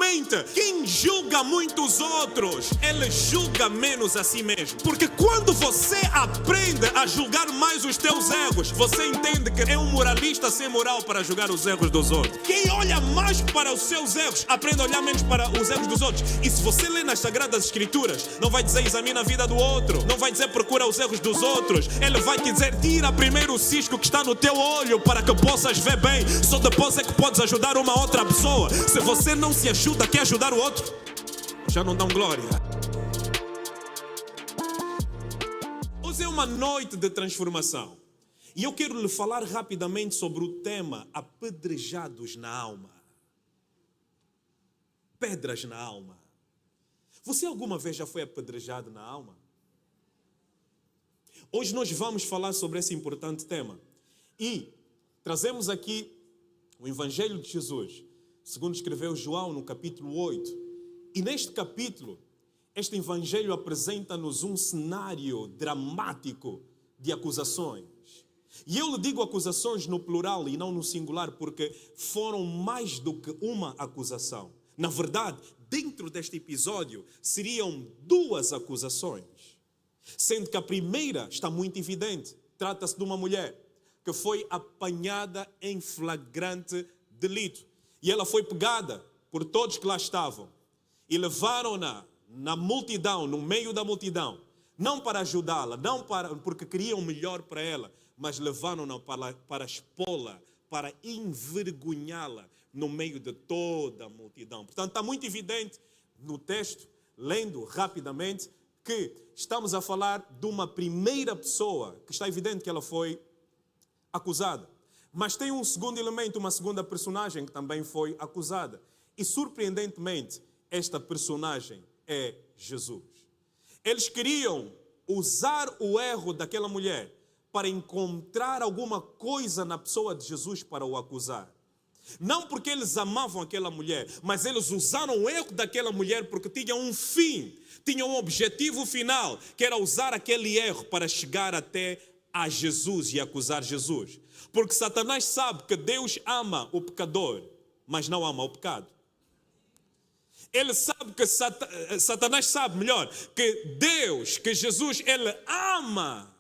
Normalmente, quem julga muitos outros, ele julga menos a si mesmo. Porque quando você aprende a julgar mais os teus erros, você entende que é um moralista sem moral para julgar os erros dos outros. Quem olha mais para os seus erros, aprende a olhar menos para os erros dos outros. E se você lê nas Sagradas Escrituras, não vai dizer examina a vida do outro, não vai dizer procura os erros dos outros. Ele vai te dizer tira primeiro o cisco que está no teu olho para que possas ver bem. Só depois é que podes ajudar uma outra pessoa. Se você não se ajuda, quer ajudar o outro, já não dão glória. Hoje é uma noite de transformação. E eu quero lhe falar rapidamente sobre o tema apedrejados na alma. Pedras na alma. Você alguma vez já foi apedrejado na alma? Hoje nós vamos falar sobre esse importante tema. E trazemos aqui o Evangelho de Jesus, segundo escreveu João no capítulo 8. E neste capítulo, este Evangelho apresenta-nos um cenário dramático de acusações. E eu lhe digo acusações no plural e não no singular, porque foram mais do que uma acusação. Na verdade, dentro deste episódio, seriam duas acusações. Sendo que a primeira está muito evidente. Trata-se de uma mulher que foi apanhada em flagrante delito. E ela foi pegada por todos que lá estavam. E levaram-na na multidão, no meio da multidão. Não para ajudá-la, não porque queriam melhor para ela, mas levaram-na para expô-la, para envergonhá-la no meio de toda a multidão. Portanto, está muito evidente no texto, lendo rapidamente, que estamos a falar de uma primeira pessoa, que está evidente que ela foi acusada. Mas tem um segundo elemento, uma segunda personagem que também foi acusada. E surpreendentemente, esta personagem é Jesus. Eles queriam usar o erro daquela mulher para encontrar alguma coisa na pessoa de Jesus para o acusar. Não porque eles amavam aquela mulher, mas eles usaram o erro daquela mulher porque tinham um fim, tinham um objetivo final, que era usar aquele erro para chegar até a Jesus e acusar Jesus. Porque Satanás sabe que Deus ama o pecador, mas não ama o pecado. Ele sabe que Satanás sabe melhor que Deus, que Jesus, ele ama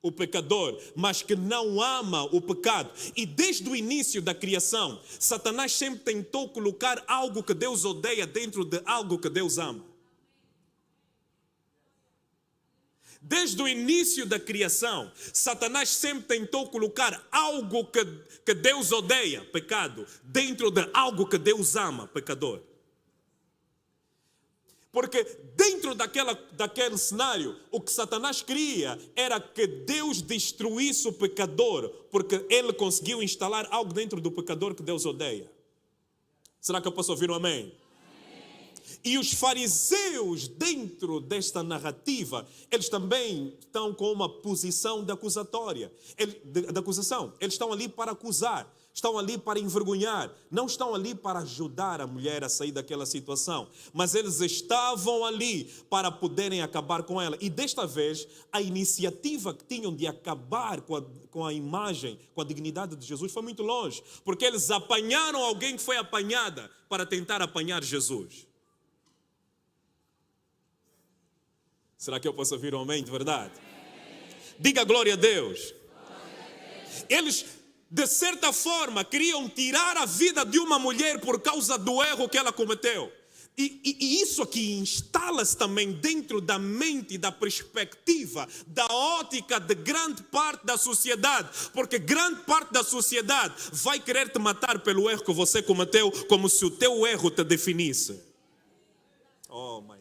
o pecador, mas que não ama o pecado. E desde o início da criação, Satanás sempre tentou colocar algo que Deus odeia dentro de algo que Deus ama. Desde o início da criação, Satanás sempre tentou colocar algo que Deus odeia, pecado, dentro de algo que Deus ama, pecador. Porque dentro daquele cenário, o que Satanás queria era que Deus destruísse o pecador, porque ele conseguiu instalar algo dentro do pecador que Deus odeia. Será que eu posso ouvir um amém? E os fariseus, dentro desta narrativa, eles também estão com uma posição de acusatória, de acusação. Eles estão ali para acusar, estão ali para envergonhar, não estão ali para ajudar a mulher a sair daquela situação, mas eles estavam ali para poderem acabar com ela. E desta vez, a iniciativa que tinham de acabar com a imagem, com a dignidade de Jesus foi muito longe, porque eles apanharam alguém que foi apanhada para tentar apanhar Jesus. Será que eu posso ouvir um amém de verdade? Diga glória a Deus. Eles, de certa forma, queriam tirar a vida de uma mulher por causa do erro que ela cometeu. E isso aqui instala-se também dentro da mente, da perspectiva, da ótica de grande parte da sociedade. Porque grande parte da sociedade vai querer te matar pelo erro que você cometeu, como se o teu erro te definisse. Oh my God.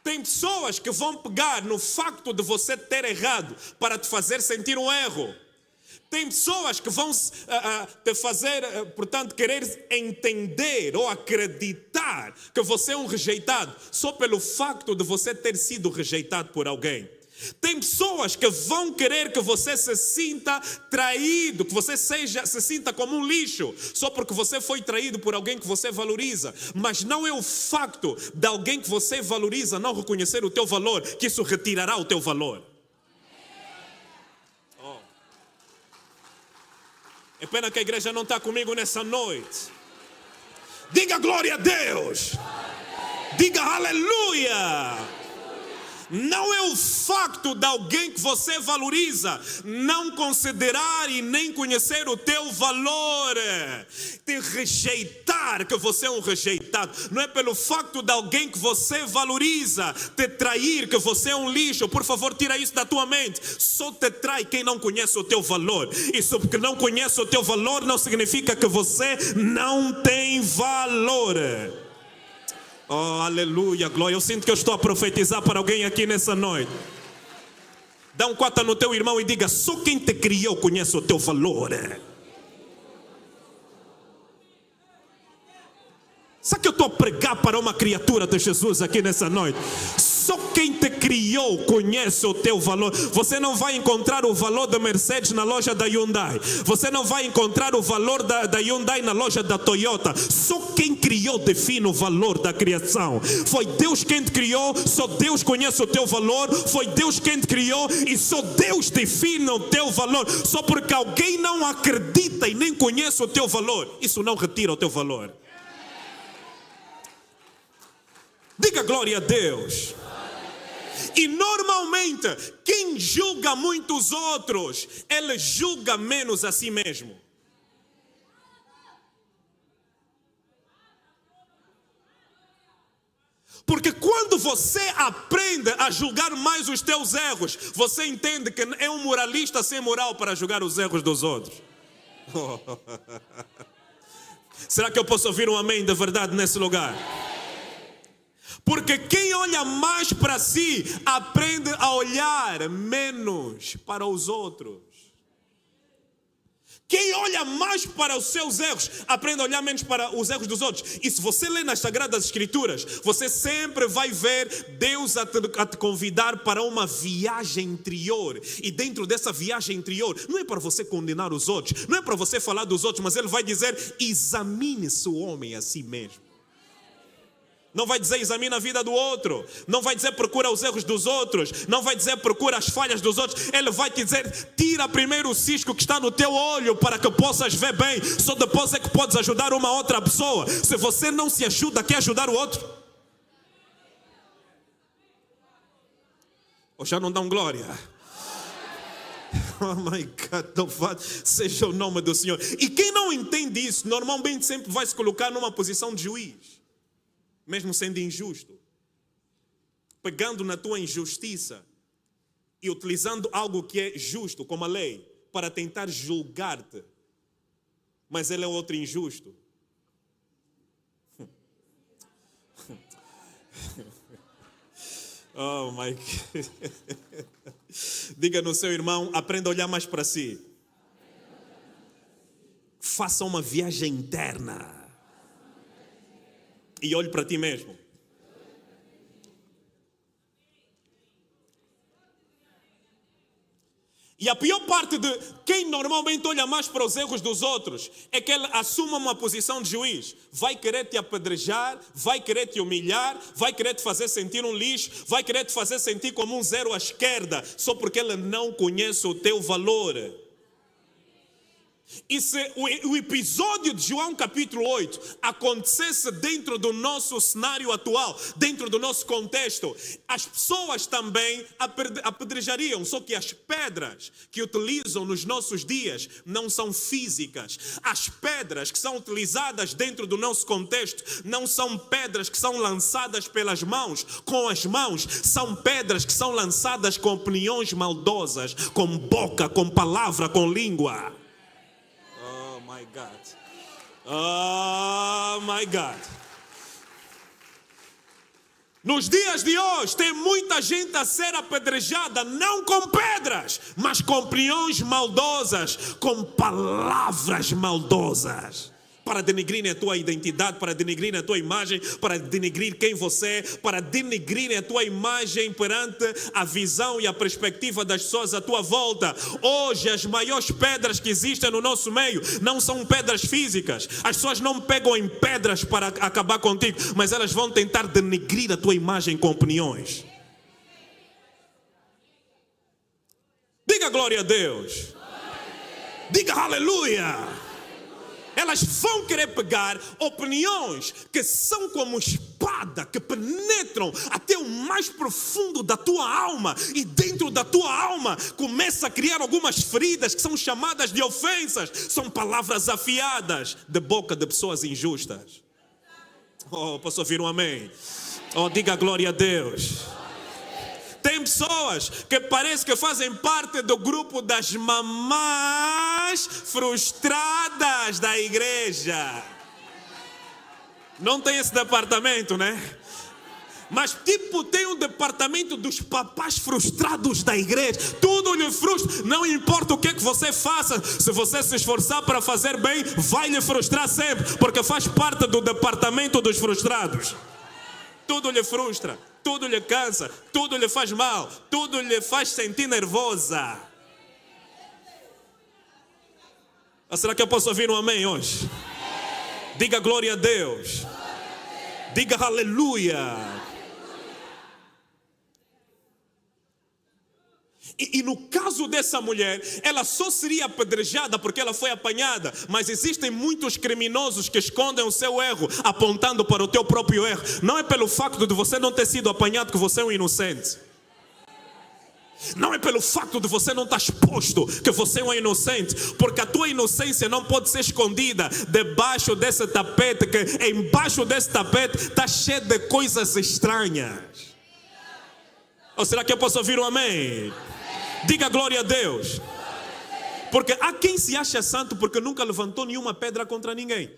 Tem pessoas que vão pegar no facto de você ter errado para te fazer sentir um erro. Tem pessoas que vão te fazer, portanto, querer entender ou acreditar que você é um rejeitado só pelo facto de você ter sido rejeitado por alguém. Tem pessoas que vão querer que você se sinta traído, que você se sinta como um lixo, só porque você foi traído por alguém que você valoriza. Mas não é o facto de alguém que você valoriza não reconhecer o teu valor, que isso retirará o teu valor. É pena que a igreja não está comigo nessa noite. Diga glória a Deus. Diga aleluia. Não é o facto de alguém que você valoriza não considerar e nem conhecer o teu valor, te rejeitar que você é um rejeitado. Não é pelo facto de alguém que você valoriza te trair que você é um lixo. Por favor, tira isso da tua mente. Só te trai quem não conhece o teu valor. Isso porque não conhece o teu valor não significa que você não tem valor. Oh, aleluia, glória. Eu sinto que eu estou a profetizar para alguém aqui nessa noite. Dá um quata no teu irmão e diga: só quem te criou conhece o teu valor. Sabe que eu estou a pregar para uma criatura de Jesus aqui nessa noite? Só quem te criou conhece o teu valor. Você não vai encontrar o valor da Mercedes na loja da Hyundai. Você não vai encontrar o valor da Hyundai na loja da Toyota. Só quem criou define o valor da criação. Foi Deus quem te criou, só Deus conhece o teu valor. Foi Deus quem te criou e só Deus define o teu valor. Só porque alguém não acredita e nem conhece o teu valor, isso não retira o teu valor. Diga glória a Deus. E normalmente, quem julga muitos outros, ele julga menos a si mesmo. Porque quando você aprende a julgar mais os teus erros, você entende que é um moralista sem moral para julgar os erros dos outros. Será que eu posso ouvir um amém de verdade nesse lugar? Porque quem olha mais para si, aprende a olhar menos para os outros. Quem olha mais para os seus erros, aprende a olhar menos para os erros dos outros. E se você lê nas Sagradas Escrituras, você sempre vai ver Deus a te convidar para uma viagem interior. E dentro dessa viagem interior, não é para você condenar os outros, não é para você falar dos outros, mas Ele vai dizer: examine-se o homem a si mesmo. Não vai dizer examina a vida do outro. Não vai dizer procura os erros dos outros. Não vai dizer procura as falhas dos outros. Ele vai te dizer: tira primeiro o cisco que está no teu olho para que possas ver bem. Só depois é que podes ajudar uma outra pessoa. Se você não se ajuda, quer ajudar o outro? Ou já não dão glória? Oh my God, louvado seja o nome do Senhor. E quem não entende isso, normalmente sempre vai se colocar numa posição de juiz. Mesmo sendo injusto, pegando na tua injustiça e utilizando algo que é justo, como a lei, para tentar julgar-te, mas ele é outro injusto. Oh my God. Diga no seu irmão: aprenda a olhar mais para si. Faça uma viagem interna. E olhe para ti mesmo. E a pior parte de quem normalmente olha mais para os erros dos outros é que ele assume uma posição de juiz. Vai querer te apedrejar, vai querer te humilhar, vai querer te fazer sentir um lixo, vai querer te fazer sentir como um zero à esquerda, só porque ele não conhece o teu valor. E se o episódio de João capítulo 8 acontecesse dentro do nosso cenário atual, dentro do nosso contexto, as pessoas também apedrejariam. Só que as pedras que utilizam nos nossos dias não são físicas. As pedras que são utilizadas dentro do nosso contexto não são pedras que são lançadas pelas mãos, com as mãos. São pedras que são lançadas com opiniões maldosas, com boca, com palavra, com língua. Oh my God. Nos dias de hoje tem muita gente a ser apedrejada, não com pedras, mas com opiniões maldosas, com palavras maldosas, para denegrir a tua identidade, para denegrir a tua imagem, para denegrir quem você é, para denegrir a tua imagem perante a visão e a perspectiva das pessoas à tua volta. Hoje as maiores pedras que existem no nosso meio não são pedras físicas. As pessoas não pegam em pedras para acabar contigo, mas elas vão tentar denegrir a tua imagem com opiniões. Diga glória a Deus. Diga aleluia. Elas vão querer pegar opiniões que são como espada, que penetram até o mais profundo da tua alma. E dentro da tua alma começa a criar algumas feridas que são chamadas de ofensas. São palavras afiadas de boca de pessoas injustas. Oh, posso ouvir um amém? Oh, diga glória a Deus. Tem pessoas que parece que fazem parte do grupo das mamás frustradas da igreja. Não tem esse departamento, né? Mas tipo tem um departamento dos papás frustrados da igreja. Tudo lhe frustra. Não importa o que você faça. Se você se esforçar para fazer bem, vai lhe frustrar sempre. Porque faz parte do departamento dos frustrados. Tudo lhe frustra, tudo lhe cansa, tudo lhe faz mal, tudo lhe faz sentir nervosa. Ou será que eu posso ouvir um amém hoje? Diga glória a Deus. Diga aleluia. E no caso dessa mulher, ela só seria apedrejada porque ela foi apanhada. Mas existem muitos criminosos que escondem o seu erro, apontando para o teu próprio erro. Não é pelo facto de você não ter sido apanhado que você é um inocente. Não é pelo facto de você não estar exposto que você é um inocente. Porque a tua inocência não pode ser escondida debaixo desse tapete, que embaixo desse tapete está cheio de coisas estranhas. Ou será que eu posso ouvir um amém? Diga glória a Deus. Porque há quem se acha santo porque nunca levantou nenhuma pedra contra ninguém.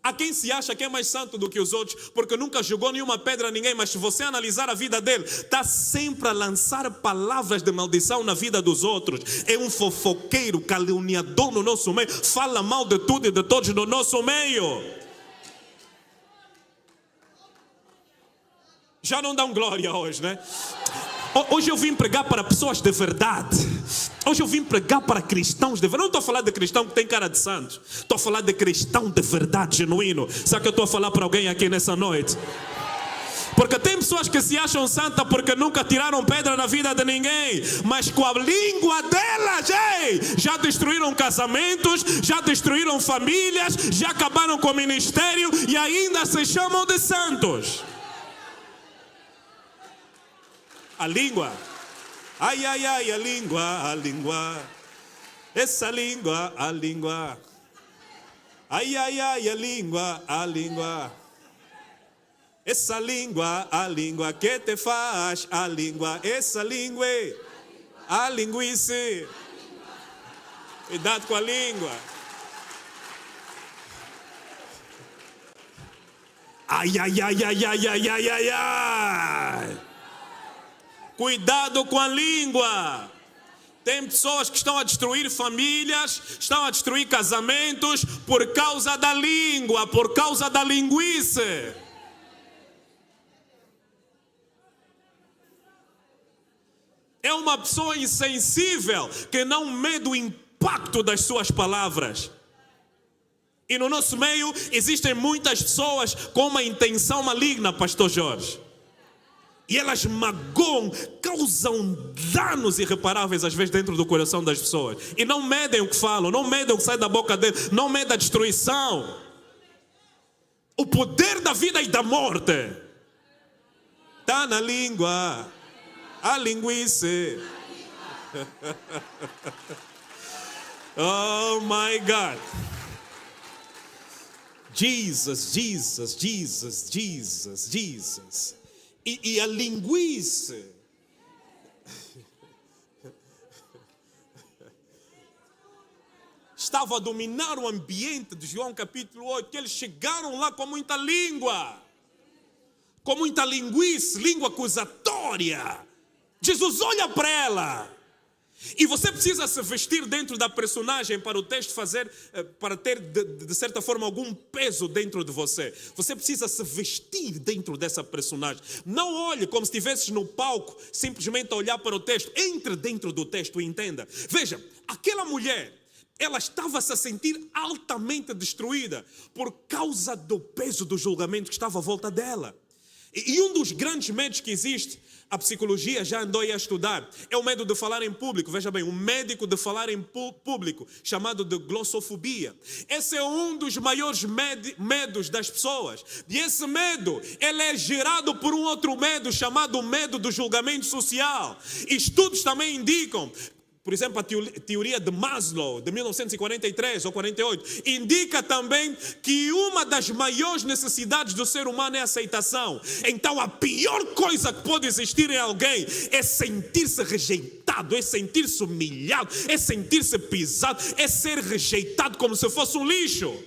Há quem se acha que é mais santo do que os outros porque nunca jogou nenhuma pedra a ninguém. Mas se você analisar a vida dele, está sempre a lançar palavras de maldição na vida dos outros. É um fofoqueiro, caluniador no nosso meio. Fala mal de tudo e de todos no nosso meio. Já não dão glória hoje, né? Hoje eu vim pregar para pessoas de verdade. Hoje eu vim pregar para cristãos de verdade. Não estou a falar de cristão que tem cara de santo. Estou a falar de cristão de verdade, genuíno. Sabe que eu estou a falar para alguém aqui nessa noite? Porque tem pessoas que se acham santas porque nunca tiraram pedra na vida de ninguém. Mas com a língua delas, já destruíram casamentos, já destruíram famílias, já acabaram com o ministério e ainda se chamam de santos. A língua, ai, ai, ai, a língua, essa língua, a língua, ai, ai, ai, a língua, essa língua, a língua que te faz, a língua, essa língua, a linguice, cuidado com a língua, ai, ai, ai, ai, ai, ai, ai, ai, ai. Cuidado com a língua. Tem pessoas que estão a destruir famílias, estão a destruir casamentos por causa da língua, por causa da linguice. É uma pessoa insensível que não mede o impacto das suas palavras. E no nosso meio existem muitas pessoas com uma intenção maligna, Pastor Jorge. E elas magoam, causam danos irreparáveis às vezes dentro do coração das pessoas. E não medem o que falam, não medem o que sai da boca deles, não medem a destruição. O poder da vida e da morte está na língua, a linguice. Oh my God. Jesus, Jesus, Jesus, Jesus, Jesus. E a linguice estava a dominar o ambiente de João capítulo 8, que eles chegaram lá com muita língua, com muita linguice, língua acusatória. Jesus olha para ela. E você precisa se vestir dentro da personagem para o texto para ter de certa forma algum peso dentro de você. Você precisa se vestir dentro dessa personagem. Não olhe como se estivesse no palco, simplesmente a olhar para o texto. Entre dentro do texto e entenda. Veja, aquela mulher, ela estava -se a sentir altamente destruída por causa do peso do julgamento que estava à volta dela. E um dos grandes medos que existe, a psicologia já andou aí a estudar, é o medo de falar em público. Veja bem, um médico de falar em público, chamado de glossofobia. Esse é um dos maiores medos das pessoas. E esse medo, ele é gerado por um outro medo, chamado medo do julgamento social. Estudos também indicam, por exemplo, a teoria de Maslow, de 1943 ou 48, indica também que uma das maiores necessidades do ser humano é a aceitação. Então, a pior coisa que pode existir em alguém é sentir-se rejeitado, é sentir-se humilhado, é sentir-se pisado, é ser rejeitado como se fosse um lixo.